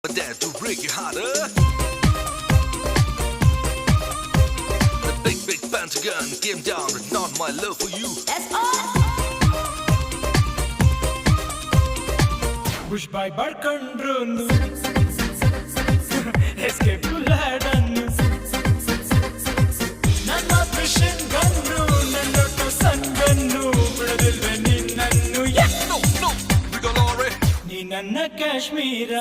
But dare to break you harder. The big pentagon came down with not my love for you. That's all. Bush by Barkandrunu Escape to Ladanu Nana Mission Gunnu Nana to Sun Gunnu Bradil Venin Nanu No, Rigalore. Ni Nana Kashmira